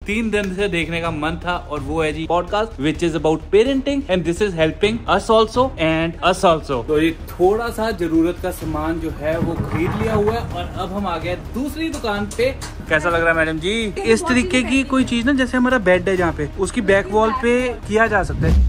3 दिन से देखने का मन था और वो है जी podcast which is about parenting and this is helping us also and us also. तो ये थोड़ा सा जरूरत का सामान जो है वो खरीद लिया हुआ है और अब हम आ गए दूसरी दुकान पे। कैसा लग रहा है मैडम जी? इस तरीके की कोई चीज ना, जैसे हमारा बेड है जहाँ पे, उसकी बैक वॉल पे किया जा सकता है।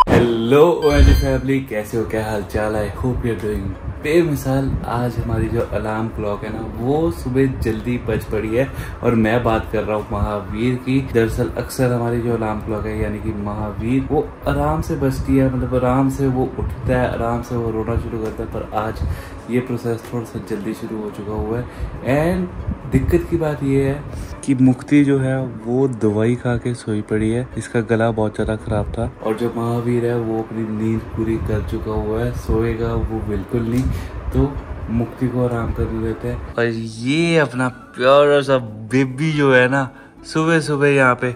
हेलो ओएनजी फैमिली, कैसे हो, क्या हाल चाल? I hope you are doing बेमिसाल। आज हमारी जो अलार्म क्लॉक है ना वो सुबह जल्दी बज पड़ी है और मैं बात कर रहा हूँ महावीर की। दरअसल अक्सर हमारी जो अलार्म क्लॉक है यानी कि महावीर, वो आराम से बजती है, मतलब आराम से वो उठता है, आराम से वो रोना शुरू करता है। पर आज ये प्रोसेस थोड़ा सा जल्दी शुरू हो चुका हुआ है। एंड दिक्कत की बात ये है कि मुक्ति जो है वो दवाई खा के सोई पड़ी है, इसका गला बहुत ज्यादा खराब था। और जो महावीर है वो अपनी नींद पूरी कर चुका हुआ है, सोएगा वो बिल्कुल नहीं। तो मुक्ति को आराम करने देते हैं। और ये अपना प्यारा सा बेबी जो है ना, सुबह सुबह यहाँ पे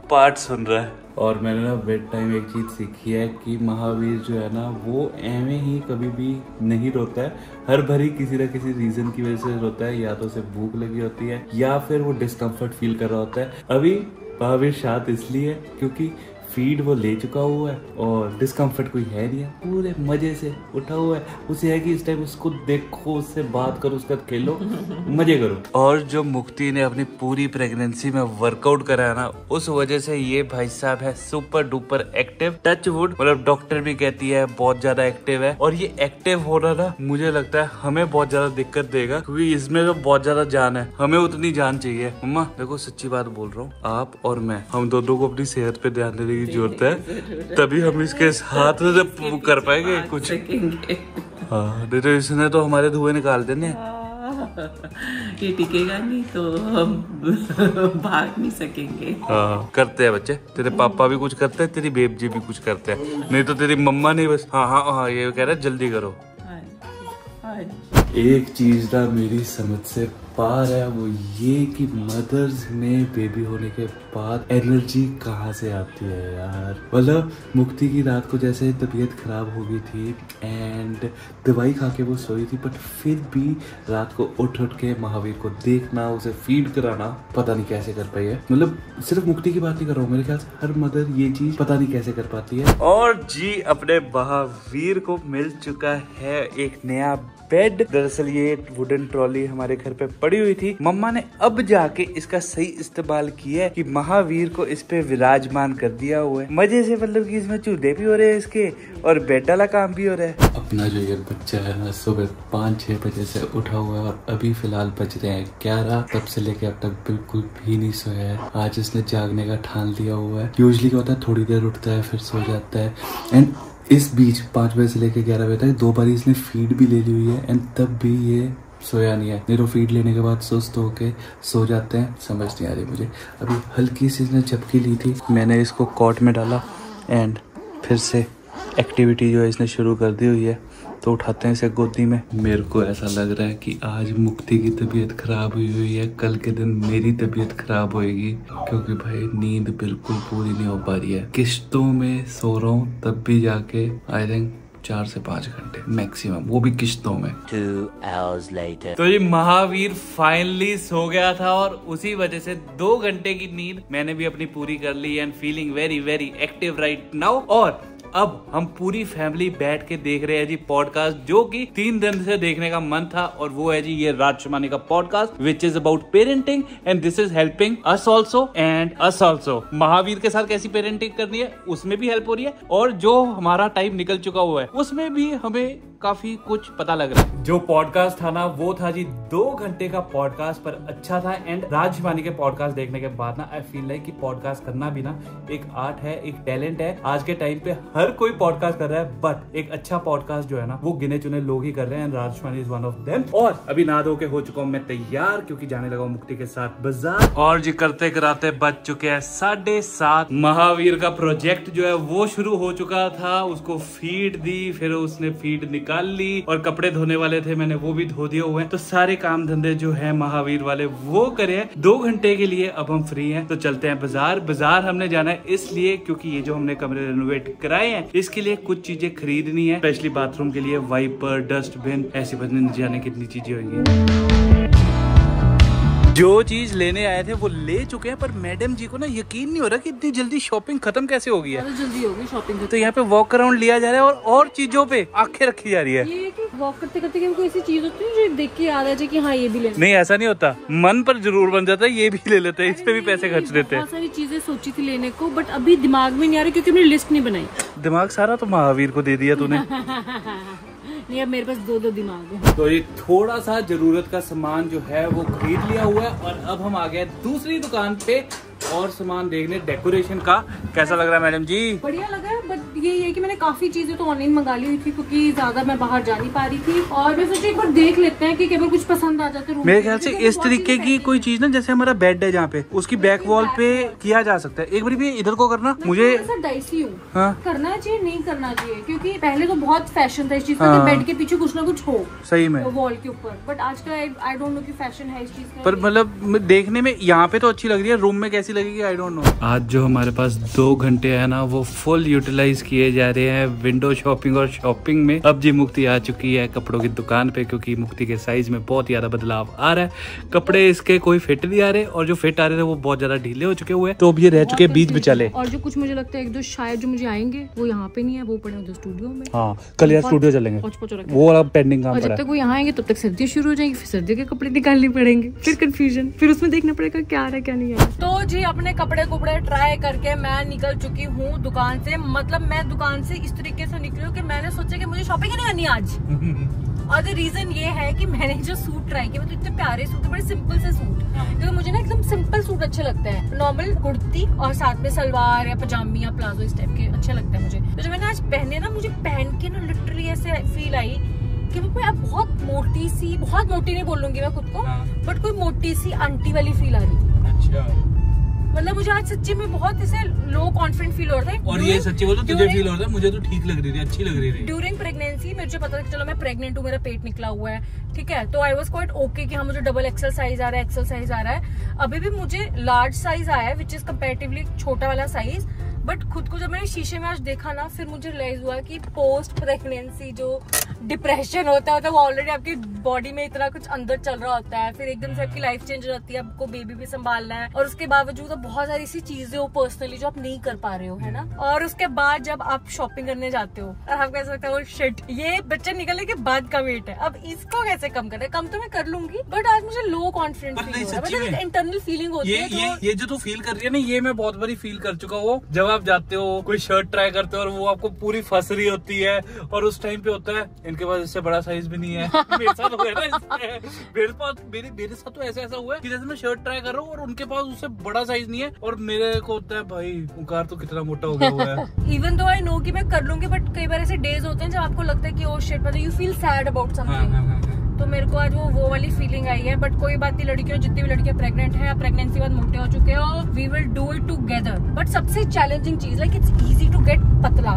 पाठ सुन रहा है। और मैंने ना बेड टाइम एक चीज सीखी है कि महावीर जो है ना वो एਵੇਂ ही कभी भी नहीं रोता है। हर भरी किसी न किसी रीजन की वजह से रोता है, या तो उसे भूख लगी होती है या फिर वो डिस्कम्फर्ट फील कर रहा होता है। अभी महावीर शांत इसलिए क्योंकि फीड वो ले चुका हुआ है और डिस्कम्फर्ट कोई है नहीं है, पूरे मजे से उठा हुआ है। उसे है कि इस टाइम उसको देखो, उससे बात करो, उसका खेलो, मजे करो। और जो मुक्ति ने अपनी पूरी प्रेगनेंसी में वर्कआउट करा है ना, उस वजह से ये भाई साहब है super duper active. Touch wood, मतलब डॉक्टर भी कहती है बहुत ज्यादा एक्टिव है। और ये एक्टिव होना ना मुझे लगता है हमें बहुत ज्यादा दिक्कत देगा, क्योंकि इसमें तो बहुत ज्यादा जान है, हमें उतनी जान चाहिए। मम्मा देखो, सच्ची बात बोल रहा हूँ, आप और मैं, हम दोनों को अपनी सेहत पे ध्यान देने जरूरत है, तभी हम इसके हाथ में कर पाएंगे कुछ। हाँ, नहीं तो इसने तो हमारे धुएं निकाल देने। ये टिकेगा नहीं तो हम भाग नहीं सकेंगे। हाँ, करते हैं बच्चे, तेरे पापा भी कुछ करते हैं, तेरी बेब जी भी कुछ करते हैं, नहीं तो तेरी मम्मा नहीं बस। हाँ हाँ हाँ, ये कह रहा है जल्दी करो। एक चीज ना मेरी समझ से पार है, वो ये कि मदर्स में बेबी होने के बाद एनर्जी कहाँ से आती है यार। मतलब मुक्ति की रात को जैसे तबीयत खराब हो गई थी एंड दवाई खा के वो सोई थी, बट फिर भी रात को उठ के महावीर को देखना, उसे फीड कराना, पता नहीं कैसे कर पाई है। मतलब सिर्फ मुक्ति की बात नहीं कर रहा हूँ, मेरे ख्याल से हर मदर ये चीज पता नहीं कैसे कर पाती है। और जी अपने महावीर को मिल चुका है एक नया बेड। दरअसल ये वुडन ट्रॉली हमारे घर पे पड़ी हुई थी, मम्मा ने अब जाके इसका सही इस्तेमाल किया है कि महावीर को इस पे विराजमान कर दिया हुआ है मजे से। मतलब कि इसमें चूल्हे भी हो रहे हैं इसके और बेड वाला काम भी हो रहा है। अपना जो ये बच्चा है ना सुबह 5-6 बजे से उठा हुआ है और अभी फिलहाल बज रहे हैं 11, तब से लेके अब तक बिल्कुल भी नहीं सोया है। आज इसने जागने का ठान लिया हुआ है। यूजली क्या होता है, थोड़ी देर उठता है फिर सो जाता है। एंड इस बीच 5 बजे से लेकर 11 बजे तक 2 बार इसने फीड भी ले ली हुई है एंड तब भी ये सोया नहीं है। नहीं तो फीड लेने के बाद सुस्त होके सो जाते हैं। समझ नहीं आ रही मुझे। अभी हल्की सी इसने झपकी ली थी, मैंने इसको कॉट में डाला एंड फिर से एक्टिविटी जो है इसने शुरू कर दी हुई है, तो उठाते हैं इसे गोदी में। मेरे को ऐसा लग रहा है कि आज मुक्ति की तबीयत खराब हुई है, कल के दिन मेरी तबीयत खराब होएगी, क्योंकि भाई नींद बिल्कुल पूरी नहीं हो पा रही है। किश्तों में सो रहा हूँ तब भी जाके आई थिंक 4 से 5 घंटे मैक्सिमम, वो भी किश्तों में। 2 hours later. तो ये महावीर फाइनली सो गया था और उसी वजह से 2 घंटे की नींद मैंने भी अपनी पूरी कर ली and feeling very very active right now. और अब हम पूरी फैमिली बैठ के देख रहे हैं जी पॉडकास्ट, जो कि 3 दिन से देखने का मन था, और वो है जी ये राज शमानी का podcast which is about parenting and this is helping us also and us also. Mahavir के साथ कैसी पेरेंटिंग करनी है उसमें भी हेल्प हो रही है, और जो हमारा टाइम निकल चुका हुआ है उसमें भी हमें काफी कुछ पता लग रहा है। जो पॉडकास्ट था ना वो था जी 2 घंटे का पॉडकास्ट, पर अच्छा था। एंड राज शमानी के पॉडकास्ट देखने के बाद ना आई फील लाइक कि पॉडकास्ट करना भी ना एक आर्ट है, एक टैलेंट है। आज के टाइम पे हर कोई पॉडकास्ट कर रहा है, बट एक अच्छा पॉडकास्ट जो है ना वो गिने चुने लोग ही कर रहे हैं, Raj Shamani is one of them. और अभी नहा धो के हो चुका हूँ मैं तैयार, क्योंकि जाने लगा मुक्ति के साथ बाजार। और जी करते कराते बज चुके हैं 7:30। महावीर का प्रोजेक्ट जो है वो शुरू हो चुका था, उसको फीड दी, फिर उसने फीड निकाल ली, और कपड़े धोने वाले थे मैंने वो भी धो दिए हुए हैं। तो सारे काम धंधे जो है महावीर वाले वो करे हैं। 2 घंटे के लिए अब हम फ्री हैं, तो चलते हैं बाजार। बाजार हमने जाना है इसलिए क्योंकि ये जो हमने कमरे रेनोवेट कराए हैं इसके लिए कुछ चीजें खरीदनी है, स्पेशली बाथरूम के लिए वाइपर, डस्टबिन, ऐसी बदने जाने कितनी चीजें होंगी। जो चीज लेने आए थे वो ले चुके हैं, पर मैडम जी को ना यकीन नहीं हो रहा कि इतनी जल्दी शॉपिंग खत्म कैसे हो गई है। जल्दी होगी शॉपिंग। तो यहाँ पे वॉक अराउंड लिया जा रहा है और चीजों पे आंखें रखी जा रही है। ये कि वॉक करते करते कोई ऐसी चीज होती है जो देख के याद आ जाए कि हाँ ये भी लेना। नहीं ऐसा नहीं होता, मन पर जरूर बन जाता है, ये भी ले लेते हैं, इस पे भी पैसे खर्च देते हैं। बहुत सारी चीजें सोची थी लेने को, बट अभी दिमाग में नहीं आ रही क्योंकि मैंने लिस्ट नहीं बनाई। दिमाग सारा तो महावीर को दे दिया तूने। नहीं, अब मेरे पास दो दिमाग है। तो ये थोड़ा सा जरूरत का सामान जो है वो खरीद लिया हुआ है और अब हम आ गए दूसरी दुकान पे और सामान देखने डेकोरेशन का। कैसा लग रहा है मैडम जी? बढ़िया लगा है, बट ये है कि मैंने काफी चीजें तो ऑनलाइन मंगा ली हुई थी क्योंकि ज्यादा मैं बाहर जा नहीं पा रही थी, और मैं सोची एक बार देख लेते हैं कि केवल कुछ पसंद आ जाते। मेरे ख्याल से इस तरीके की कोई चीज ना, जैसे हमारा बेड है जहाँ पे, उसकी बैक वॉल पे किया जा सकता है। एक बार भी इधर को करना, मुझे डाइसी हूँ। हाँ? करना चाहिए नहीं करना चाहिए, क्योंकि पहले तो बहुत फैशन था इस चीज का कि बेड के पीछे कुछ ना कुछ हो सही में वॉल के ऊपर, बट आजकल आई डोंट नो कि फैशन है इस चीज का। पर मतलब देखने में यहाँ पे तो अच्छी लग रही है, रूम में कैसी लगेगी आई डोंट नो। आज जो हमारे पास 2 घंटे है ना वो फुल यूटिलाइज किए जा रहे हैं विंडो शॉपिंग और शॉपिंग में। अब जी मुक्ति आ चुकी है कपड़ों की दुकान पे, क्योंकि मुक्ति के साइज में बहुत ज्यादा बदलाव आ रहा है। कपड़े इसके कोई फिट नहीं आ रहे और जो फिट आ रहे थे वो बहुत ज्यादा ढीले हो चुके हुए, तो अब ये रह चुके बीच बिचाले। और जो कुछ मुझे लगता है 1-2 शायद जो मुझे आएंगे वो यहाँ पे नहीं है, वो पड़े उधर स्टूडियो में। हाँ कल यार स्टूडियो चलेंगे, वो अब पेंडिंग काम पड़ा है। जब तक वो यहाँ आएंगे तब तक सर्दी शुरू हो जाएगी, फिर सर्दी के कपड़े निकालने पड़ेंगे, फिर कंफ्यूजन, फिर उसमें देखना पड़ेगा क्या आ रहा है क्या नहीं है। तो जी अपने कपड़े ट्राई करके मैं निकल चुकी हूँ दुकान से। मतलब मैं दुकान से इस तरीके से निकली हूँ कि मैंने सोचा कि मुझे शॉपिंग नहीं करनी आज। और द रीजन ये है कि मैंने जो सूट ट्राई किया, मतलब इतने प्यारे सूट, बड़े सिंपल से सूट, क्योंकि मुझे ना एकदम सिंपल सूट अच्छे लगते हैं। नॉर्मल कुर्ती और साथ में सलवार या पजामी या प्लाजो इस टाइप के अच्छे लगते हैं मुझे। तो जब मैंने आज पहने ना, मुझे पहन के ना लिटरली ऐसे फील आई कि मैं बहुत मोटी सी, बहुत मोटी नहीं बोलूंगी मैं खुद को, बट कोई मोटी सी आंटी वाली फील आ रही थी। अच्छा। मतलब मुझे आज सच्ची में बहुत ऐसे लो कॉन्फिडेंट फील हो रहा है। और ये सच्ची बोलो तुझे फील हो रहा है, मुझे तो ठीक लग रही थी, अच्छी लग रही थी। ड्यूरिंग प्रेगनेंसी मुझे पता था कि चलो मैं प्रेग्नेंट हूँ, मेरा पेट निकला हुआ है, ठीक है, तो आई वाज क्वाइट ओके कि हाँ मुझे डबल एक्सेल साइज आ रहा है, एक्सेल साइज आ रहा है। अभी भी मुझे लार्ज साइज आया है, विच इज कंपैरेटिवली छोटा वाला साइज। बट खुद को जब मैंने शीशे में आज देखा ना, फिर मुझे रियलाइज हुआ कि पोस्ट प्रेगनेंसी जो डिप्रेशन होता है वो ऑलरेडी आपकी बॉडी में इतना कुछ अंदर चल रहा होता है, फिर एकदम से आपकी लाइफ चेंज हो जाती है, आपको बेबी भी संभालना है, और उसके बावजूद बहुत सारी ऐसी चीजें हो पर्सनली जो आप नहीं कर पा रहे हो, है ना। और उसके बाद जब आप शॉपिंग करने जाते हो और आपको ऐसा लगता है शिट, ये बच्चा निकलने के बाद का वेट है, अब इसको कैसे कम करना है। कम तो मैं कर लूंगी, बट आज मुझे लो कॉन्फिडेंस फील हो रहा है, इंटरनल फीलिंग होती है। ये जो तू फील कर रही है ना, ये मैं बहुत बारी फील कर चुका हूँ। जब आप जाते हो कोई शर्ट ट्राई करते हो और वो आपको पूरी फंस रही होती है, और उस टाइम पे होता है इनके पास इससे बड़ा साइज भी नहीं है। मेरे साथ हुआ है ना, मेरे साथ तो ऐसा हुआ है कि जैसे मैं शर्ट ट्राई कर रहा हूँ और उनके पास उससे बड़ा साइज नहीं है, और मेरे को होता है भाई उकार तो कितना मोटा हो गया हुआ है। इवन दो आई नो कि मैं कर लूंगी, बट कई बार ऐसे डेज होते हैं जब आपको लगता है कि ओ शिट, मतलब you feel sad about something. तो मेरे को आज वो वाली फीलिंग आई है। बट कोई बात नहीं, लड़कियों जितनी भी लड़कियां प्रेग्नेंट है, प्रेगनेंसी बाद मोटे हो चुके हो, we will do it together. But सबसे चैलेंजिंग चीज, like it's easy to get पतला,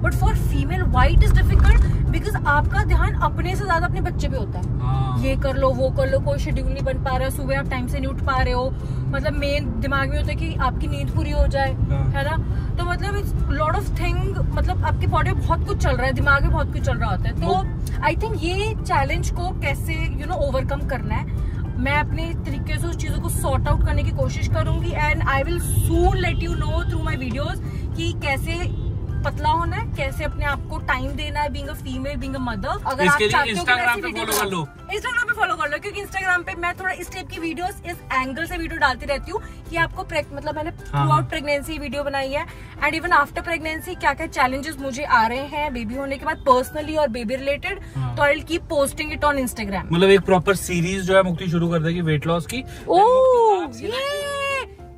but for female why it is difficult, because आपका ध्यान अपने से ज्यादा अपने बच्चे पे होता है। ये कर लो, वो कर लो, कोई शेड्यूल नहीं बन पा रहा है, सुबह आप टाइम से नहीं उठ पा रहे हो, मतलब मेन दिमाग में होता है कि आपकी नींद पूरी हो जाए, है ना। तो मतलब इट्स लॉट ऑफ थिंग, मतलब आपके बॉडी में बहुत कुछ चल रहा है, दिमाग में बहुत कुछ चल रहा होता है। तो आई थिंक ये चैलेंज को कैसे ओवरकम करना है, मैं अपने तरीके से उस चीजों को सॉर्ट आउट करने की कोशिश करूंगी, and I will soon let you know through my videos कि कैसे पतला होना है, कैसे अपने आप को टाइम देना है, being a female, being a mother. अगर आप चाहते हो इंस्टाग्राम पे फॉलो कर लो, इंस्टाग्राम पे फॉलो कर लो, क्योंकि इंस्टाग्राम पे मैं थोड़ा इस टाइप की वीडियोस, इस एंगल से वीडियो डालती रहती हूँ कि आपको मतलब मैंने थ्रू आउट प्रेगनेंसी वीडियो बनाई है, एंड इवन आफ्टर प्रेगनेंसी क्या क्या चैलेंजेस मुझे आ रहे हैं बेबी होने के बाद, पर्सनली और बेबी रिलेटेड, तो I will keep posting it on Instagram. मतलब एक प्रॉपर सीरीज जो है मुक्ति शुरू कर देगी वेट लॉस की।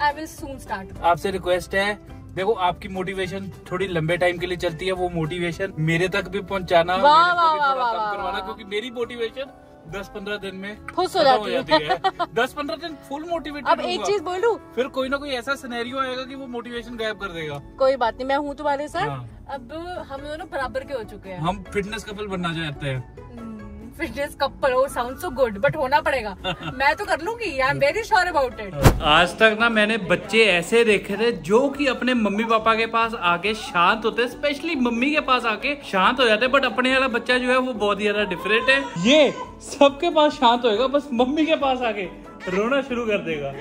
I will soon start. आपसे रिक्वेस्ट है, देखो आपकी मोटिवेशन थोड़ी लंबे टाइम के लिए चलती है, वो मोटिवेशन मेरे तक भी पहुंचाना, कम करवाना, क्योंकि मेरी मोटिवेशन 10-15 दिन में खुश हो जाती है। 10-15 दिन फुल मोटिवेटेड। अब एक चीज बोलूं, फिर कोई ना कोई ऐसा सिनेरियो आएगा कि वो मोटिवेशन गायब कर देगा। कोई बात नहीं, मैं हूँ तुम्हारे साथ। अब हम दोनों बराबर के हो चुके हैं, हम फिटनेस कपल बनना चाहते हैं। फिटनेस कपल, वो साउंड सो गुड, बट होना पड़ेगा। मैं तो कर लूंगी, I am very sure about it. आज तक ना मैंने बच्चे ऐसे देखे थे जो कि अपने मम्मी पापा के पास आके शांत होते, स्पेशली मम्मी के पास आके शांत हो जाते, बट अपने वाला बच्चा जो है वो बहुत ही ज्यादा डिफरेंट है। ये सबके पास शांत होएगा, बस मम्मी के पास आके रोना शुरू कर देगा।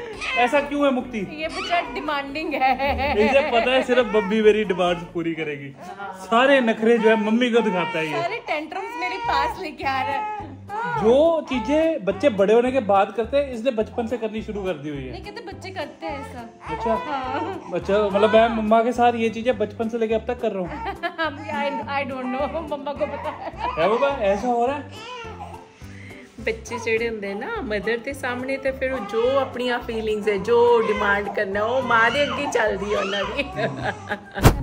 ऐसा क्यों है मुक्ति? ये बच्चा डिमांडिंग है। इसे पता है सिर्फ बब्बी मेरी डिमांड्स पूरी करेगी। सारे नखरे जो है मम्मी को दिखाता है ये। सारे टेंट्रम्स मेरे पास लेके आ रहा है। जो चीजें बच्चे बड़े होने के बाद करते हैं, इसने बचपन से करनी शुरू कर दी हुई है। नहीं कहते बच्चे करते हैं ऐसा। अच्छा हाँ। अच्छा, मतलब मैं मम्मा के साथ ये चीजें बचपन से लेके अब तक कर रहा हूँ। I don't know, मम्मा को पता है। बाबा ऐसा हो रहा है। ਬੱਚੇ ਜਿਹੜੇ ਹੁੰਦੇ ਨਾ ਮਦਰ ਦੇ ਸਾਹਮਣੇ ਤੇ ਫਿਰ ਜੋ ਆਪਣੀਆਂ ਫੀਲਿੰਗਸ ਹੈ ਜੋ ਡਿਮਾਂਡ ਕਰਨਾ ਉਹ ਮਾਂ ਦੇ ਅੱਗੇ ਚੱਲਦੀ ਹੈ ਉਹਨਾਂ ਦੀ।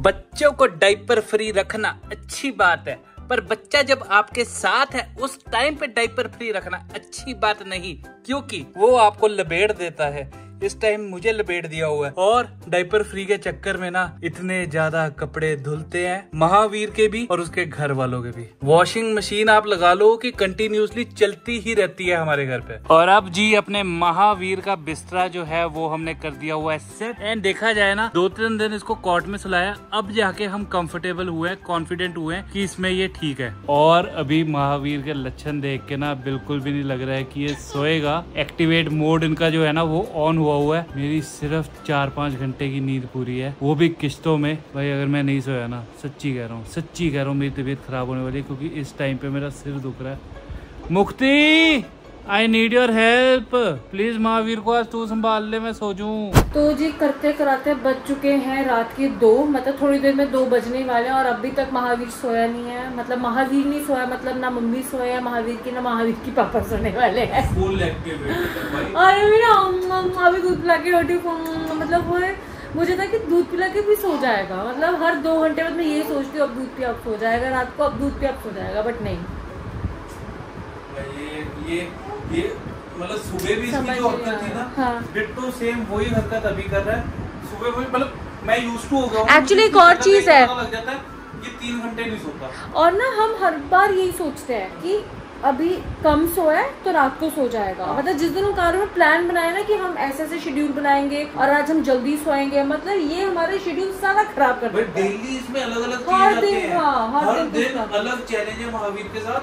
बच्चों को डायपर फ्री रखना अच्छी बात है, पर बच्चा जब आपके साथ है उस टाइम पे डायपर फ्री रखना अच्छी बात नहीं, क्योंकि वो आपको लपेट देता है। इस टाइम मुझे लपेट दिया हुआ है और डायपर फ्री के चक्कर में ना इतने ज्यादा कपड़े धुलते हैं, महावीर के भी और उसके घर वालों के भी। वॉशिंग मशीन आप लगा लो कि कंटिन्यूसली चलती ही रहती है हमारे घर पे। और अब जी अपने महावीर का बिस्तरा जो है वो हमने कर दिया हुआ है सेट। एंड देखा जाए ना 2-3 दिन इसको कॉट में सुलाया, अब जाके हम कंफर्टेबल हुए, कॉन्फिडेंट हुए कि इसमें ये ठीक है। और अभी महावीर के लक्षण देख के ना बिल्कुल भी नहीं लग रहा है कि ये सोएगा। एक्टिवेट मोड इनका जो है ना वो ऑन हुआ है। मेरी सिर्फ 4-5 घंटे की नींद पूरी है, वो भी किस्तों में। भाई अगर मैं नहीं सोया ना, सच्ची कह रहा हूँ मेरी तबीयत खराब होने वाली है, क्योंकि इस टाइम पे मेरा सिर दुख रहा है। मुक्ति I need your help please, Mahavir को आज तू संभाल ले, मैं सो जाऊं। तो जी करते कराते बज चुके हैं रात के 2, मतलब थोड़ी देर में 2 बजने वाले हैं और अभी तक महावीर सोया नहीं है। मतलब महावीर नहीं सोया, मतलब ना मम्मी सोया है महावीर की, ना महावीर की पापा सोने वाले हैं। अरे मेरा अभी दूध पिला के रोटी, मतलब वो है मुझे था कि दूध पिला के भी सो जाएगा। मतलब हर 2 घंटे बाद मैं ये सोचती हूँ अब दूध पिया अब सो जाएगा, रात को अब दूध पिया अब सो जाएगा, बट नहीं। ये मतलब सुबह भी इसकी जो हरकत थी ना, हाँ। डिट्टो सेम वही हरकत अभी कर रहा है। सुबह वही, मतलब मैं यूज्ड टू हो गया हूं। एक्चुअली एक और चीज है, लग जाता है ये 3 घंटे नहीं सोता। और ना हम हर बार यही सोचते हैं कि अभी कम सोया तो रात को सो जाएगा। मतलब जिस दिन कार में प्लान बनाया ना कि हम ऐसे ऐसे शेड्यूल बनाएंगे और आज हम जल्दी सोएंगे, मतलब ये हमारे शेड्यूल सारा खराब कर देता है। डेली इसमें अलग अलग हर दिन, हाँ, हर दिन अलग चैलेंज है महावीर के साथ।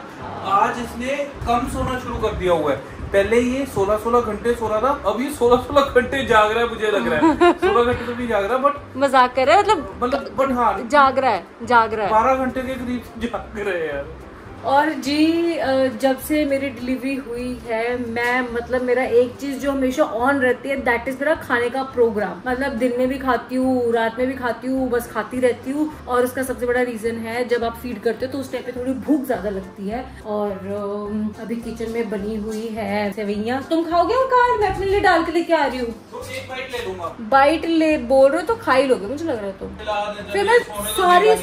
आज इसने कम सोना शुरू कर दिया हुआ है। पहले ये 16-16 घंटे सो रहा था, अभी 16-16 घंटे जाग रहा है, मुझे लग रहा है 16 घंटे तो नहीं जाग रहा, बट मजाक कर रहा है, मतलब बट हाँ जाग रहा है 12 घंटे के करीब जाग रहे हैं यार। और जी जब से मेरी डिलीवरी हुई है, मैं मतलब मेरा एक चीज जो हमेशा ऑन रहती है दैट इज मेरा खाने का प्रोग्राम। मतलब दिन में भी खाती हूँ, रात में भी खाती हूँ, बस खाती रहती हूँ। और उसका सबसे बड़ा रीजन है जब आप फीड करते हो तो उस टाइम पे थोड़ी भूख ज्यादा लगती है। और अभी किचन में बनी हुई है सेवइयां। तुम खाओगे कार? मैं अपने लिए डाल के लेके आ रही हूँ। तो एक बाइट ले लूंगा। बाइट ले बोल रहे हो तो खा ही लोगे, मुझे लग रहा है। तुम फिर मैं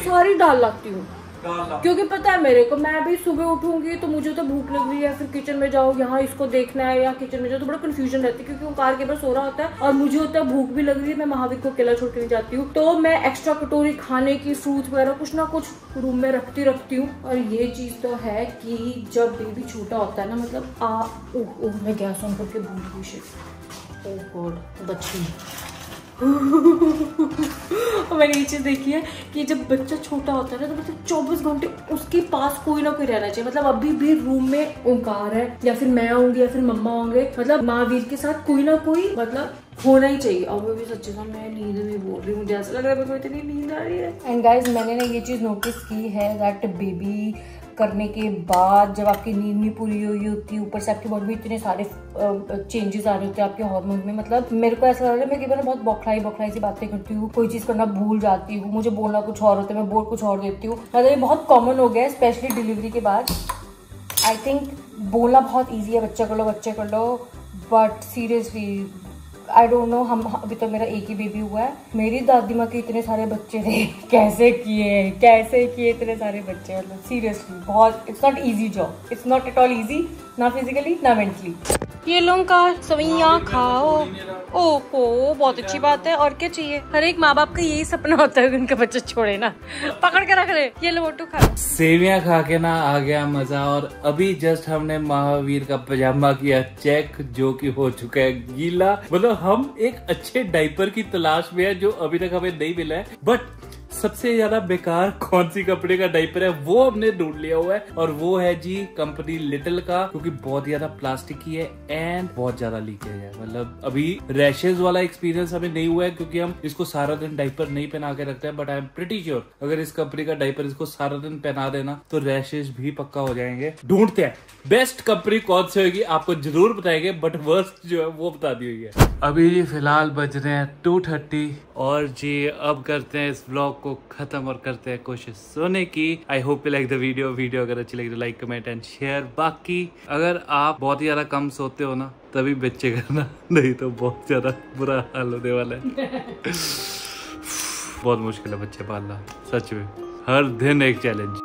सारी डाल लाती हूँ, क्योंकि पता है मेरे को, मैं भी सुबह उठूंगी तो मुझे तो भूख लग रही है, फिर किचन में जाओ यहाँ इसको देखना है या किचन में जाओ तो बड़ा कंफ्यूजन रहती है, क्योंकि वो कार के पास सो रहा होता है और मुझे होता है भूख भी लग रही है। मैं महावीर को अकेला छोड़ के नहीं जाती हूँ, तो मैं एक्स्ट्रा कटोरी खाने की, फ्रूट्स वगैरह कुछ ना कुछ रूम में रखती हूँ। और ये चीज तो है कि जब बेबी छोटा होता है ना, मतलब मैं गैस ऑन करके भूल गई शिट, ओह गॉड बच्ची। मैंने ये चीज देखी है कि जब बच्चा छोटा होता है ना तो मतलब 24 घंटे उसके पास कोई ना कोई रहना चाहिए। मतलब अभी भी रूम में ओंकार है या फिर मैं होंगी या फिर मम्मा होंगे, मतलब महावीर के साथ कोई ना कोई मतलब होना ही चाहिए। और वो भी सच्ची सा मैं नींद में बोल रही हूँ, मुझे ऐसा लग रहा है मेरे को इतनी नींद आ रही है। एंड गाइज मैंने ना ये चीज नोटिस की है दैट बेबी करने के बाद जब आपकी नींद नहीं पूरी हुई होती, ऊपर से आपकी बॉडी में इतने सारे चेंजेस आ रहे होते हैं आपके हार्मोन में। मतलब मेरे को ऐसा लग रहा है मैं कई बार बहुत बौखलाई सी बातें करती हूँ, कोई चीज करना भूल जाती हूँ, मुझे बोलना कुछ और होता है, मैं बोल कुछ और देती हूँ। मतलब ये बहुत कॉमन हो गया है स्पेशली डिलीवरी के बाद। आई थिंक बोलना बहुत ईजी है, बच्चे कर लो, but seriously I don't know. हम अभी तक मेरा एक ही बेबी हुआ है, मेरी दादी माँ के इतने सारे बच्चे थे, कैसे किए इतने सारे बच्चे। मतलब सीरियसली बहुत, it's not easy job, it's not at all easy, ना फिजिकली ना मेंटली। ये लोग का सवैयां खाओ, ओहो बहुत अच्छी बात है। और क्या चाहिए, हर एक माँ बाप का यही सपना होता है कि उनका बच्चा छोड़े ना, पकड़ के रख ले। ये लो मोटू खा। सेवियां खा के ना आ गया मजा। और अभी जस्ट हमने महावीर का पजामा किया चेक, जो कि हो चुका है गीला। मतलब हम एक अच्छे डायपर की तलाश में है जो अभी तक हमें नहीं मिला है, बट सबसे ज्यादा बेकार कौन सी कंपनी का डायपर है वो हमने ढूंढ लिया हुआ है, और वो है जी कंपनी लिटिल का, क्योंकि बहुत ज्यादा प्लास्टिक की है एंड बहुत ज्यादा लीकेज है। मतलब अभी रैशेज वाला एक्सपीरियंस हमें नहीं हुआ है क्योंकि हम इसको सारा दिन डायपर नहीं पहना के रखते हैं, but I am pretty sure अगर इस कंपनी का डायपर इसको सारा दिन पहना देना तो रैशेज भी पक्का हो जाएंगे। ढूंढते हैं बेस्ट कंपनी कौन सी होगी, आपको जरूर बताएंगे, बट वर्स्ट जो है वो बता दी हुई है। अभी फिलहाल बज रहे हैं 2:30 और जी अब करते हैं इस व्लॉग को खत्म और करते हैं कोशिश सोने की। आई hope you like the video अगर अच्छी लगी तो लाइक कमेंट एंड शेयर। बाकी अगर आप बहुत ही ज्यादा कम सोते हो ना तभी बच्चे करना, नहीं तो बहुत ज्यादा बुरा हाल होने वाला है। बहुत मुश्किल है बच्चे पालना, सच में हर दिन एक चैलेंज।